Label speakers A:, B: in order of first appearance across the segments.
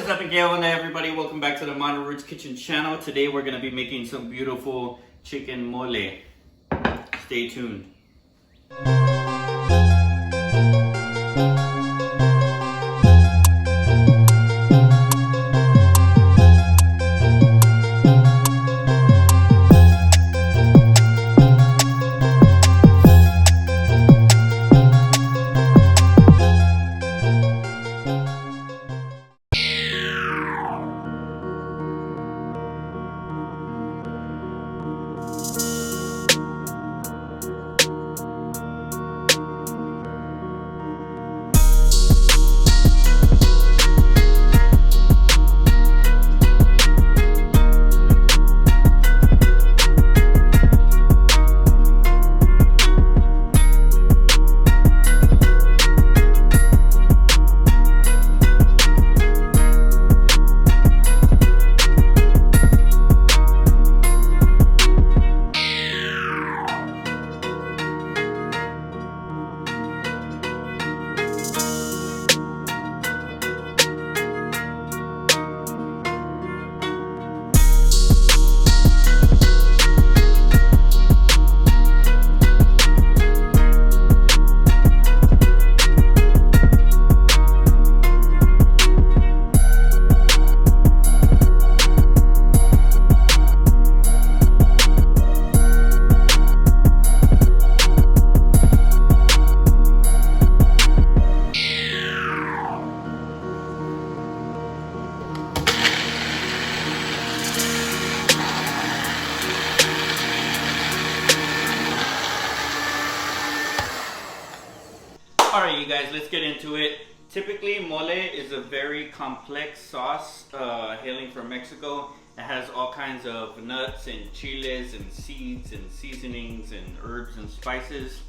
A: is up again, everybody? Welcome back to the Modern Roots Kitchen channel. Today we're going to be making some beautiful chicken mole. Stay tuned. Alright you guys, let's get into it. Typically mole is a very complex sauce hailing from Mexico. It has all kinds of nuts and chiles and seeds and seasonings and herbs and spices.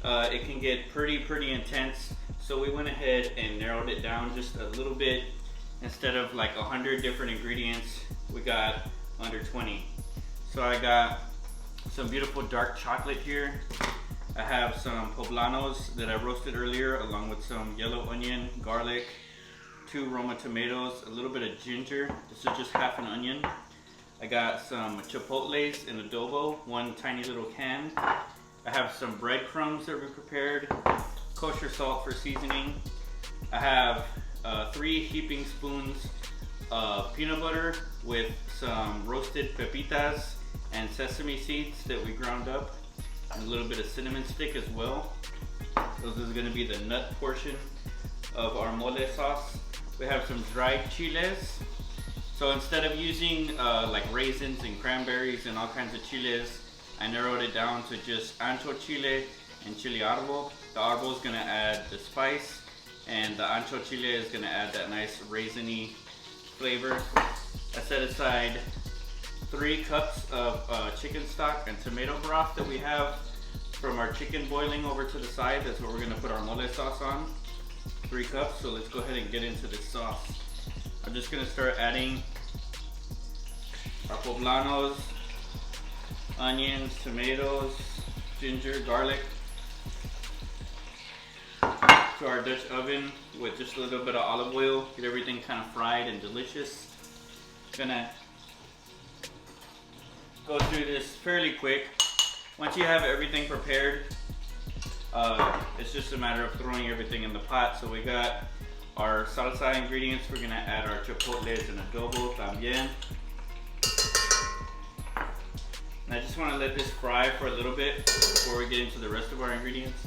A: It can get pretty intense, so we went ahead and narrowed it down just a little bit. Instead of like 100 different ingredients, we got under 20. So I got some beautiful dark chocolate here. I have some poblanos that I roasted earlier, along with some yellow onion, garlic, 2 Roma tomatoes, a little bit of ginger. This is just half an onion. I got some chipotles in adobo, 1 tiny little can. I have some breadcrumbs that we prepared, kosher salt for seasoning. I have 3 heaping spoons of peanut butter with some roasted pepitas and sesame seeds that we ground up. And a little bit of cinnamon stick as well. So this is going to be the nut portion of our mole sauce. We have some dried chiles. So instead of using like raisins and cranberries and all kinds of chiles, I narrowed it down to just ancho chile and Chile Arbol. The arbol is going to add the spice, and the ancho chile is going to add that nice raisiny flavor. I set aside 3 cups of chicken stock and tomato broth that we have from our chicken boiling over to the side. That's what we're going to put our mole sauce on. 3 cups. So let's go ahead and get into this sauce. I'm just going to start adding our poblanos, onions, tomatoes, ginger, garlic to our Dutch oven with just a little bit of olive oil. Get everything kind of fried and delicious. Gonna go through this fairly quick. Once you have everything prepared, it's just a matter of throwing everything in the pot. So we got our salsa ingredients. We're gonna add our chipotles and adobo también. And I just want to let this fry for a little bit before we get into the rest of our ingredients.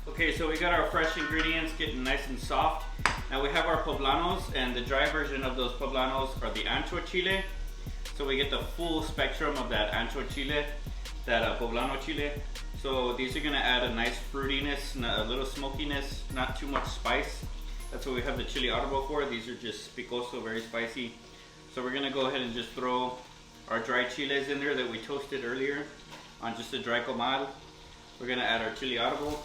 A: Okay, so we got our fresh ingredients getting nice and soft. Now we have our poblanos, and the dry version of those poblanos are the ancho chile. So we get the full spectrum of that ancho chile, that poblano chile. So these are gonna add a nice fruitiness, a little smokiness, not too much spice. That's what we have the Chile Arbol for. These are just picoso, very spicy. So we're gonna go ahead and just throw our dried chiles in there that we toasted earlier on just a dry comal. We're gonna add our Chile Arbol.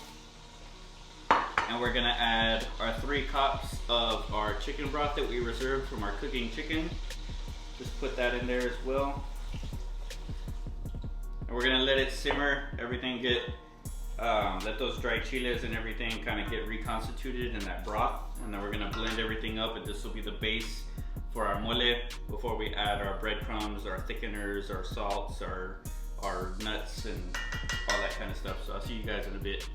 A: And we're gonna add our 3 cups of our chicken broth that we reserved from our cooking chicken. Just put that in there as well. And we're gonna let it simmer, everything get, let those dry chiles and everything kind of get reconstituted in that broth. And then we're gonna blend everything up, and this will be the base for our mole before we add our breadcrumbs, our thickeners, our salts, our nuts, and all that kind of stuff. So I'll see you guys in a bit.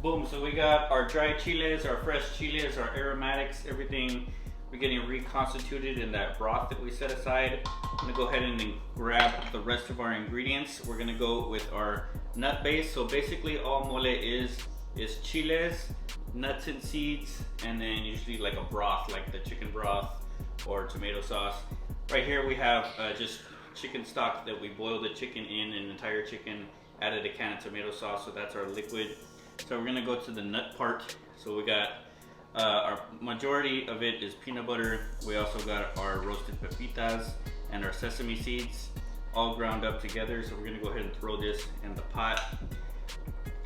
A: Boom, so we got our dry chiles, our fresh chiles, our aromatics, everything. We're getting reconstituted in that broth that we set aside. I'm gonna go ahead and grab the rest of our ingredients. We're gonna go with our nut base. So basically all mole is chiles, nuts and seeds, and then usually like a broth, like the chicken broth or tomato sauce. Right here we have just chicken stock that we boiled the chicken in, an entire chicken, added a can of tomato sauce, so that's our liquid. So we're gonna go to the nut part. So we got our majority of it is peanut butter. We also got our roasted pepitas and our sesame seeds all ground up together. So we're gonna go ahead and throw this in the pot.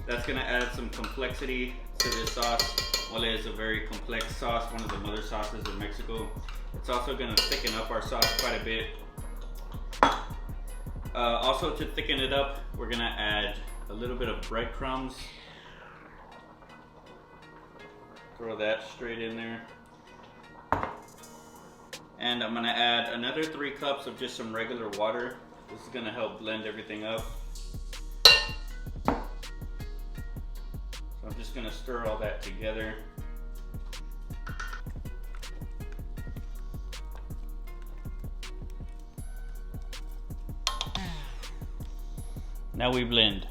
A: That's gonna add some complexity to this sauce. Mole is a very complex sauce, one of the mother sauces in Mexico. It's also gonna thicken up our sauce quite a bit. Also, to thicken it up, we're gonna add a little bit of breadcrumbs. Throw that straight in there. And I'm gonna add another 3 cups of just some regular water. This is gonna help blend everything up. So I'm just gonna stir all that together. Now we blend.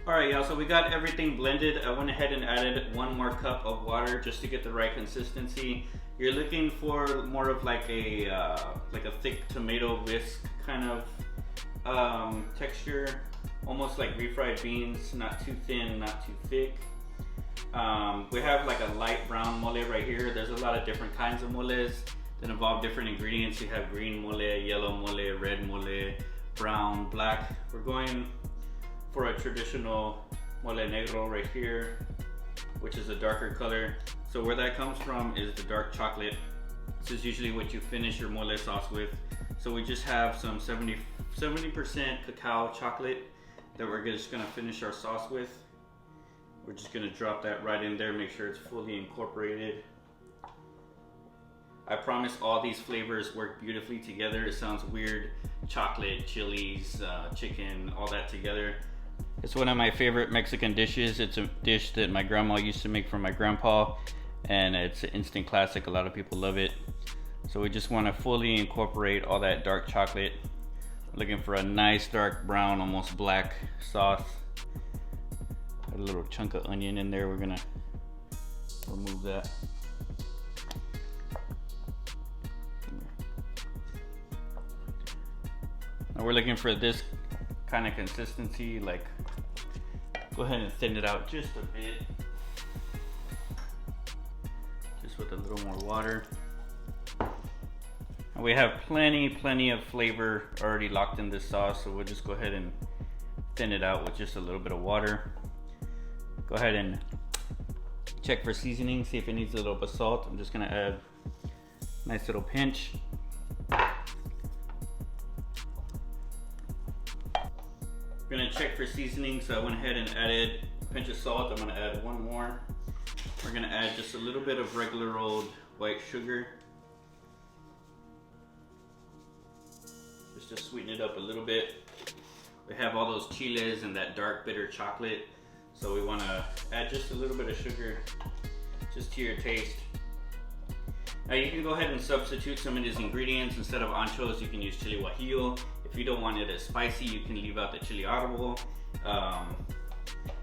A: Alright y'all, so we got everything blended. I went ahead and added 1 more cup of water just to get the right consistency. You're looking for more of like a thick tomato whisk kind of texture, almost like refried beans, not too thin, not too thick. We have like a light brown mole right here. There's a lot of different kinds of moles that involve different ingredients. You have green mole, yellow mole, red mole, brown, black. We're going for a traditional mole negro right here, which is a darker color. So where that comes from is the dark chocolate. This is usually what you finish your mole sauce with. So we just have some 70% cacao chocolate that we're just gonna finish our sauce with. We're just gonna drop that right in there, make sure it's fully incorporated. I promise all these flavors work beautifully together. It sounds weird, chocolate, chilies, chicken, all that together. It's one of my favorite Mexican dishes. It's a dish that my grandma used to make for my grandpa, and it's an instant classic. A lot of people love it. So we just want to fully incorporate all that dark chocolate. Looking for a nice dark brown, almost black sauce. Got a little chunk of onion in there. We're gonna remove that. Now we're looking for this kind of consistency, like go ahead and thin it out just a bit, just with a little more water. And we have plenty of flavor already locked in this sauce, so we'll just go ahead and thin it out with just a little bit of water. Go ahead and check for seasoning, see if it needs a little bit of salt. I'm just gonna add a nice little pinch. We're gonna check for seasoning, so I went ahead and added a pinch of salt. I'm gonna add 1 more. We're gonna add just a little bit of regular old white sugar, just to sweeten it up a little bit. We have all those chiles and that dark bitter chocolate, so we wanna add just a little bit of sugar, just to your taste. Now you can go ahead and substitute some of these ingredients. Instead of anchos, you can use chile guajillo. If you don't want it as spicy, you can leave out the Chile Arbol.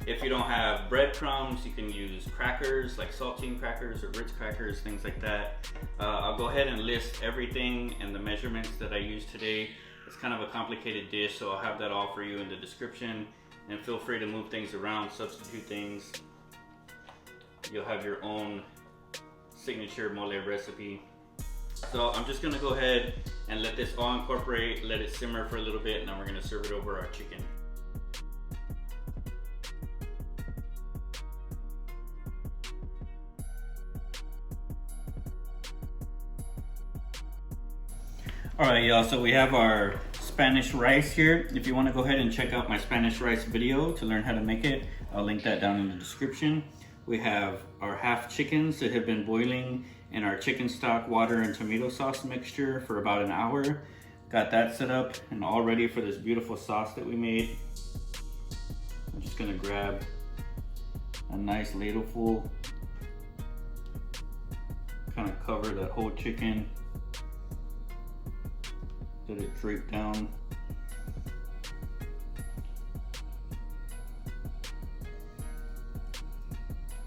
A: If you don't have breadcrumbs, you can use crackers, like saltine crackers or Ritz crackers, things like that. I'll go ahead and list everything and the measurements that I used today. It's kind of a complicated dish, so I'll have that all for you in the description. And feel free to move things around, substitute things. You'll have your own signature mole recipe. So I'm just gonna go ahead and let this all incorporate, let it simmer for a little bit, and then we're gonna serve it over our chicken. Alright y'all, so we have our Spanish rice here. If you want to go ahead and check out my Spanish rice video to learn how to make it, I'll link that down in the description. We have our half chickens that have been boiling in our chicken stock, water, and tomato sauce mixture for about an hour. Got that set up and all ready for this beautiful sauce that we made. I'm just gonna grab a nice ladle full, kind of cover that whole chicken. Let it drape down.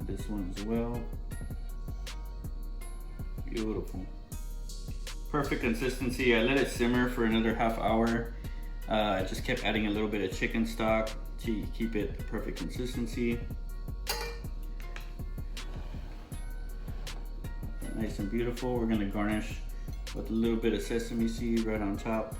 A: This one as well. Beautiful. Perfect consistency. I let it simmer for another half hour. I just kept adding a little bit of chicken stock to keep it the perfect consistency. Nice and beautiful. We're gonna garnish with a little bit of sesame seed right on top.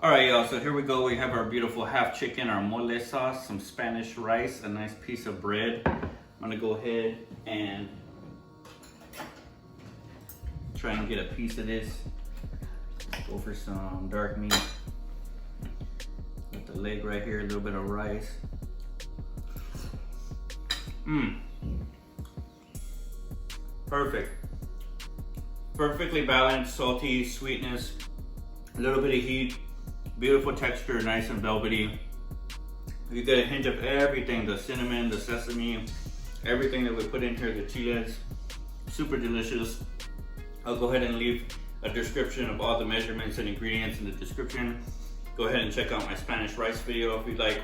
A: Alright y'all, so here we go. We have our beautiful half chicken, our mole sauce, some Spanish rice, a nice piece of bread. I'm gonna go ahead and try and get a piece of this. Go for some dark meat. Got the leg right here, a little bit of rice. Perfect. Perfectly balanced, salty, sweetness, a little bit of heat, beautiful texture, nice and velvety. You get a hint of everything, the cinnamon, the sesame, everything that we put in here, the chiles. Super delicious. I'll go ahead and leave a description of all the measurements and ingredients in the description. Go ahead and check out my Spanish rice video if you'd like.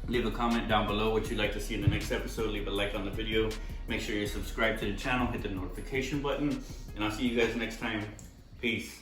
A: Leave a comment down below what you'd like to see in the next episode. Leave a like on the video. Make sure you subscribe to the channel, hit the notification button, and I'll see you guys next time. Peace.